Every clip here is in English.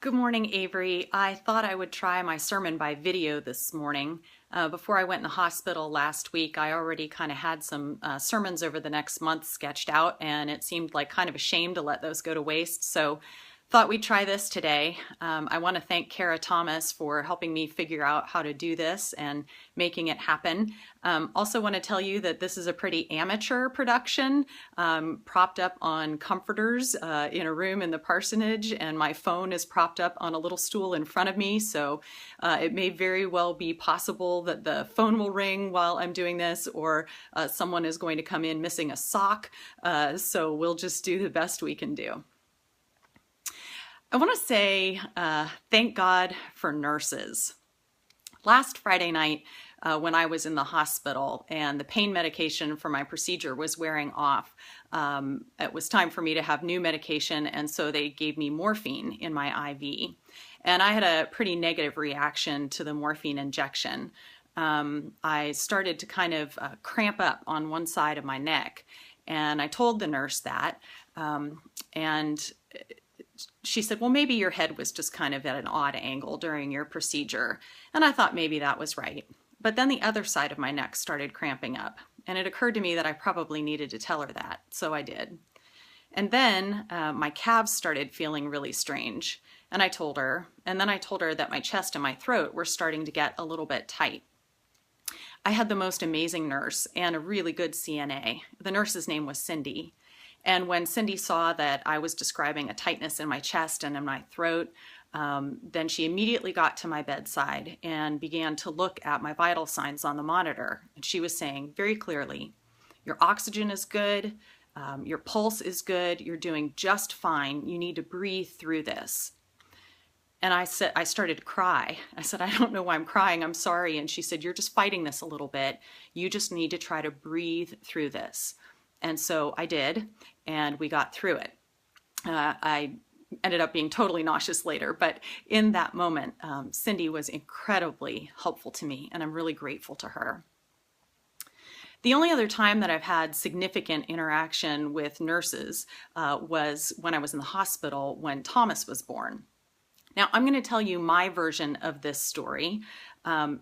Good morning, Avery. I thought I would try my sermon by video this morning. Before I went in the hospital last week, I already kind of had some sermons over the next month sketched out, and it seemed like kind of a shame to let those go to waste. So thought we'd try this today. I want to thank Kara Thomas for helping me figure out how to do this and making it happen. Also want to tell you that this is a pretty amateur production, propped up on comforters in a room in the parsonage, and my phone is propped up on a little stool in front of me, so it may very well be possible that the phone will ring while I'm doing this, or someone is going to come in missing a sock, so we'll just do the best we can do. I want to say thank God for nurses. Last Friday night when I was in the hospital and the pain medication for my procedure was wearing off, it was time for me to have new medication, and so they gave me morphine in my IV. And I had a pretty negative reaction to the morphine injection. I started to kind of cramp up on one side of my neck, and I told the nurse that, and she said, well, maybe your head was just kind of at an odd angle during your procedure. And I thought maybe that was right. But then the other side of my neck started cramping up, and it occurred to me that I probably needed to tell her that, so I did. And then my calves started feeling really strange, and I told her, and then I told her that my chest and my throat were starting to get a little bit tight. I had the most amazing nurse and a really good CNA. The nurse's name was Cindy. And when Cindy saw that I was describing a tightness in my chest and in my throat, then she immediately got to my bedside and began to look at my vital signs on the monitor. And she was saying very clearly, your oxygen is good, your pulse is good, you're doing just fine, you need to breathe through this. And I started to cry. I said, I don't know why I'm crying, I'm sorry. And she said, you're just fighting this a little bit. You just need to try to breathe through this. And so I did, and we got through it. I ended up being totally nauseous later, but in that moment, Cindy was incredibly helpful to me, and I'm really grateful to her. The only other time that I've had significant interaction with nurses was when I was in the hospital when Thomas was born. Now, I'm going to tell you my version of this story.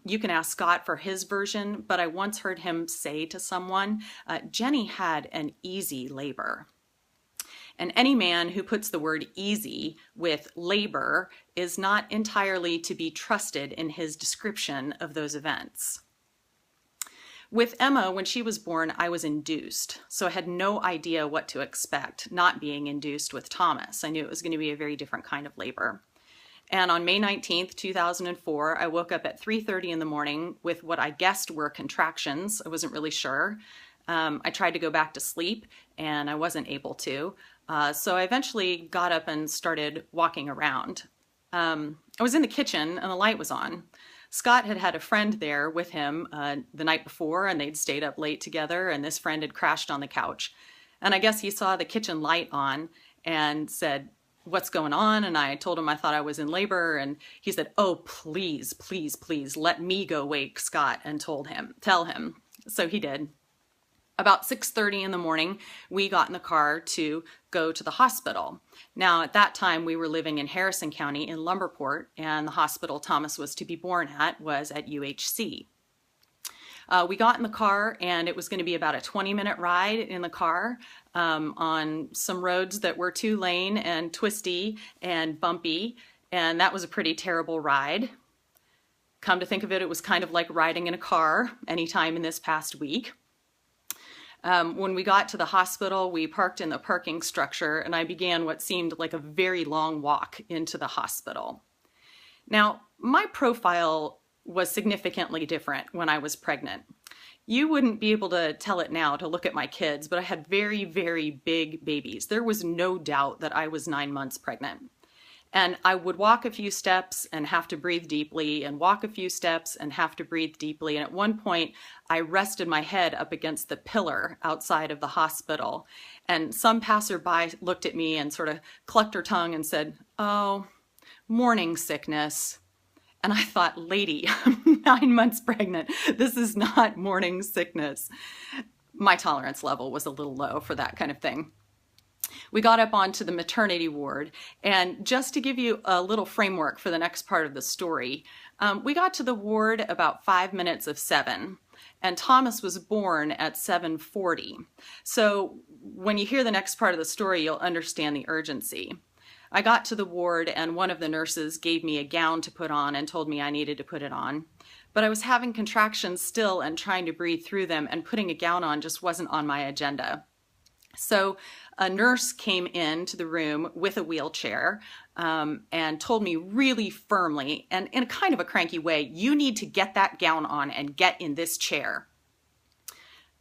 You can ask Scott for his version, but I once heard him say to someone, Jenny had an easy labor. And any man who puts the word easy with labor is not entirely to be trusted in his description of those events. With Emma, when she was born, I was induced, so I had no idea what to expect, not being induced with Thomas. I knew it was going to be a very different kind of labor. And on May 19th, 2004, I woke up at 3:30 in the morning with what I guessed were contractions. I wasn't really sure. I tried to go back to sleep, and I wasn't able to. So I eventually got up and started walking around. I was in the kitchen, and the light was on. Scott had had a friend there with him the night before, and they'd stayed up late together, and this friend had crashed on the couch. And I guess he saw the kitchen light on and said, what's going on? And I told him I thought I was in labor, and he said, oh, please, please, please, let me go wake Scott and tell him. So he did. About 6:30 in the morning, we got in the car to go to the hospital. Now, at that time, we were living in Harrison County in Lumberport, and the hospital Thomas was to be born at was at UHC. We got in the car, and it was going to be about a 20-minute ride in the car on some roads that were 2-lane and twisty and bumpy, and that was a pretty terrible ride. Come to think of it, it was kind of like riding in a car anytime in this past week. When we got to the hospital, we parked in the parking structure, and I began what seemed like a very long walk into the hospital. Now, my profile was significantly different when I was pregnant. You wouldn't be able to tell it now to look at my kids, but I had very, very big babies. There was no doubt that I was 9 months pregnant. And I would walk a few steps and have to breathe deeply, and walk a few steps and have to breathe deeply. And at one point, I rested my head up against the pillar outside of the hospital. And some passerby looked at me and sort of clucked her tongue and said, oh, morning sickness. And I thought, lady, I'm 9 months pregnant. This is not morning sickness. My tolerance level was a little low for that kind of thing. We got up onto the maternity ward, and just to give you a little framework for the next part of the story, we got to the ward about 5 minutes of 7, and Thomas was born at 7:40. So when you hear the next part of the story, you'll understand the urgency. I got to the ward, and one of the nurses gave me a gown to put on and told me I needed to put it on. But I was having contractions still and trying to breathe through them, and putting a gown on just wasn't on my agenda. So a nurse came into the room with a wheelchair and told me really firmly, and in a kind of a cranky way, you need to get that gown on and get in this chair.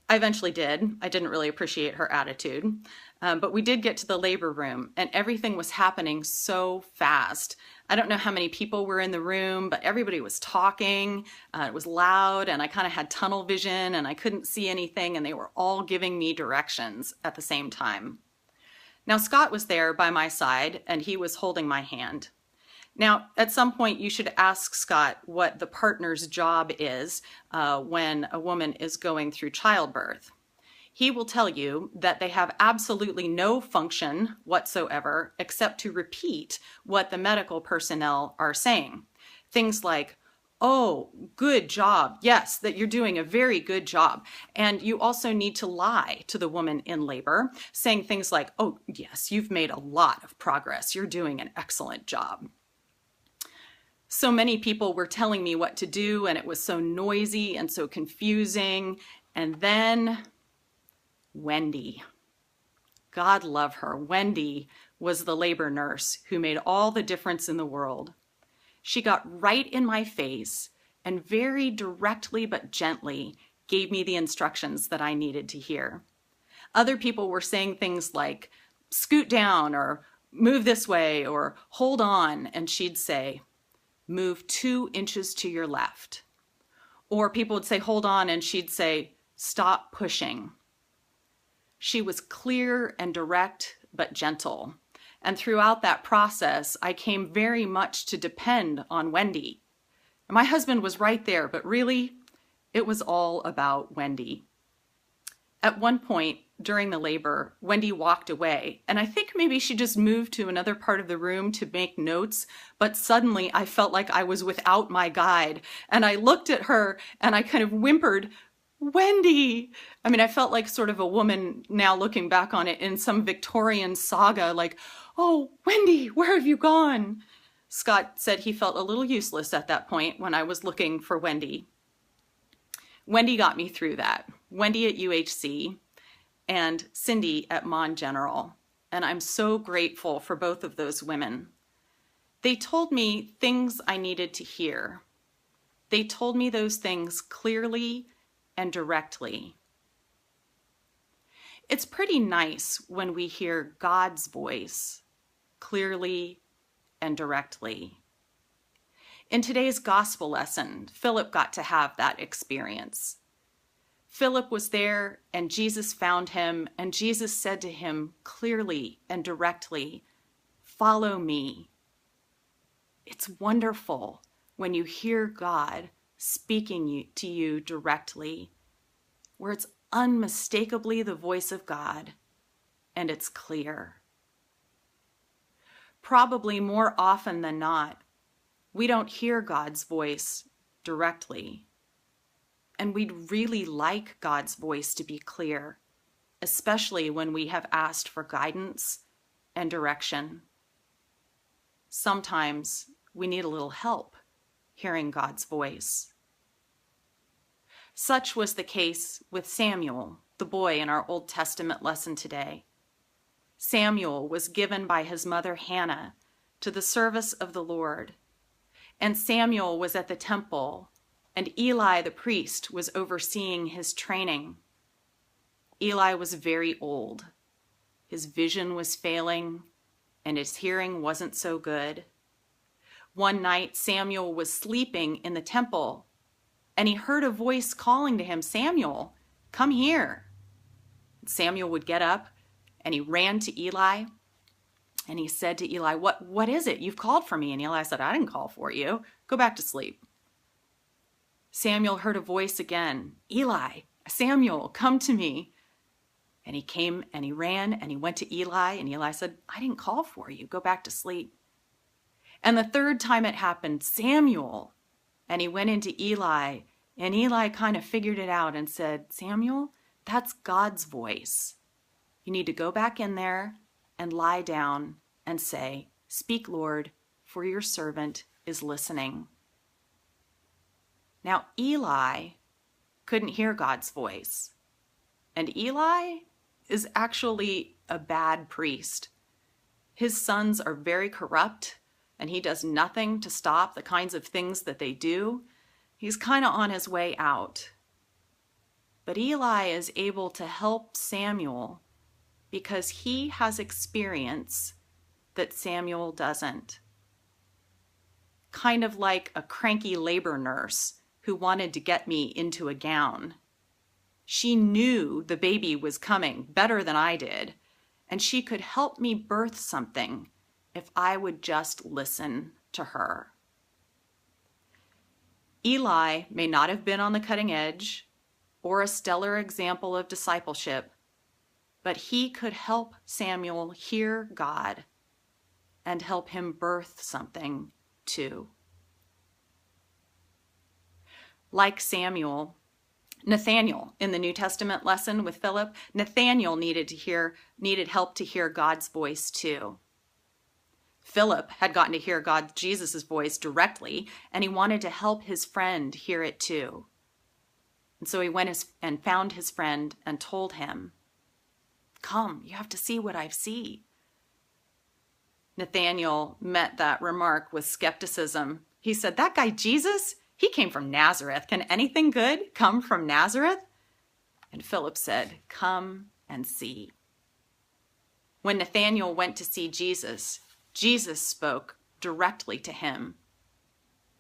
I eventually did. I didn't really appreciate her attitude, but we did get to the labor room, and everything was happening so fast. I don't know how many people were in the room, but everybody was talking. It was loud, and I kind of had tunnel vision, and I couldn't see anything, and they were all giving me directions at the same time. Now, Scott was there by my side, and he was holding my hand. Now, at some point, you should ask Scott what the partner's job is when a woman is going through childbirth. He will tell you that they have absolutely no function whatsoever except to repeat what the medical personnel are saying. Things like, "Oh, good job. Yes, that you're doing a very good job." And you also need to lie to the woman in labor, saying things like, "Oh, yes, you've made a lot of progress. You're doing an excellent job." So many people were telling me what to do, and it was so noisy and so confusing. And then Wendy. God love her. Wendy was the labor nurse who made all the difference in the world. She got right in my face and very directly but gently gave me the instructions that I needed to hear. Other people were saying things like, "Scoot down," or "Move this way," or "Hold on," and she'd say, "Move 2 inches to your left." Or people would say, "Hold on," and she'd say, "Stop pushing." She was clear and direct, but gentle. And throughout that process, I came very much to depend on Wendy. My husband was right there, but really, it was all about Wendy. At one point during the labor, Wendy walked away, and I think maybe she just moved to another part of the room to make notes, but suddenly I felt like I was without my guide, and I looked at her and I kind of whimpered, "Wendy!" I mean, I felt like sort of a woman now looking back on it in some Victorian saga, like, "Oh, Wendy, where have you gone?" Scott said he felt a little useless at that point when I was looking for Wendy. Wendy got me through that. Wendy at UHC and Cindy at Mon General. And I'm so grateful for both of those women. They told me things I needed to hear. They told me those things clearly and directly. It's pretty nice when we hear God's voice clearly and directly. In today's gospel lesson, Philip got to have that experience. Philip was there, and Jesus found him, and Jesus said to him clearly and directly, "Follow me." It's wonderful when you hear God speaking to you directly, where it's unmistakably the voice of God, and it's clear. Probably more often than not, we don't hear God's voice directly. And we'd really like God's voice to be clear, especially when we have asked for guidance and direction. Sometimes we need a little help hearing God's voice. Such was the case with Samuel, the boy in our Old Testament lesson today. Samuel was given by his mother Hannah to the service of the Lord, and Samuel was at the temple, and Eli the priest was overseeing his training. Eli was very old. His vision was failing, and his hearing wasn't so good. One night, Samuel was sleeping in the temple, and he heard a voice calling to him, "Samuel, come here." Samuel would get up, and he ran to Eli, and he said to Eli, What is it? You've called for me." And Eli said, "I didn't call for you. Go back to sleep." Samuel heard a voice again, "Eli, Samuel, come to me." And he came and he ran and he went to Eli, and Eli said, I didn't call for you. Go back to sleep. And the third time it happened, Samuel. And he went into Eli, and Eli kind of figured it out and said, Samuel, that's God's voice. You need to go back in there and lie down and say, Speak, Lord, for your servant is listening. Now, Eli couldn't hear God's voice. And Eli is actually a bad priest. His sons are very corrupt, and he does nothing to stop the kinds of things that they do. He's kind of on his way out. But Eli is able to help Samuel because he has experience that Samuel doesn't. Kind of like a cranky labor nurse who wanted to get me into a gown. She knew the baby was coming better than I did, and she could help me birth something if I would just listen to her. Eli may not have been on the cutting edge or a stellar example of discipleship, but he could help Samuel hear God and help him birth something too. Like Samuel, Nathaniel in the New Testament lesson with Philip, Nathaniel needed help to hear God's voice too. Philip had gotten to hear Jesus' voice directly, and he wanted to help his friend hear it too. And so he went and found his friend and told him, Come, you have to see what I see. Nathaniel met that remark with skepticism. He said, That guy Jesus, he came from Nazareth. Can anything good come from Nazareth? And Philip said, Come and see. When Nathaniel went to see Jesus, Jesus spoke directly to him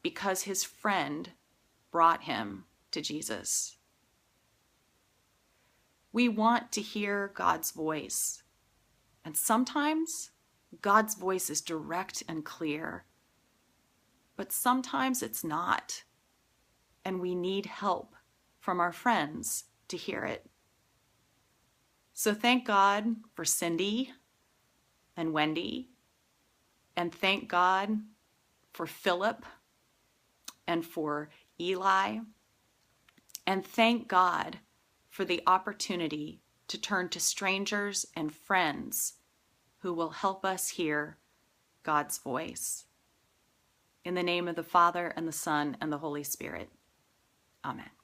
because his friend brought him to Jesus. We want to hear God's voice, and sometimes God's voice is direct and clear, but sometimes it's not, and we need help from our friends to hear it. So thank God for Cindy and Wendy, and thank God for Philip and for Eli, and thank God for the opportunity to turn to strangers and friends who will help us hear God's voice. In the name of the Father, and the Son, and the Holy Spirit. Amen.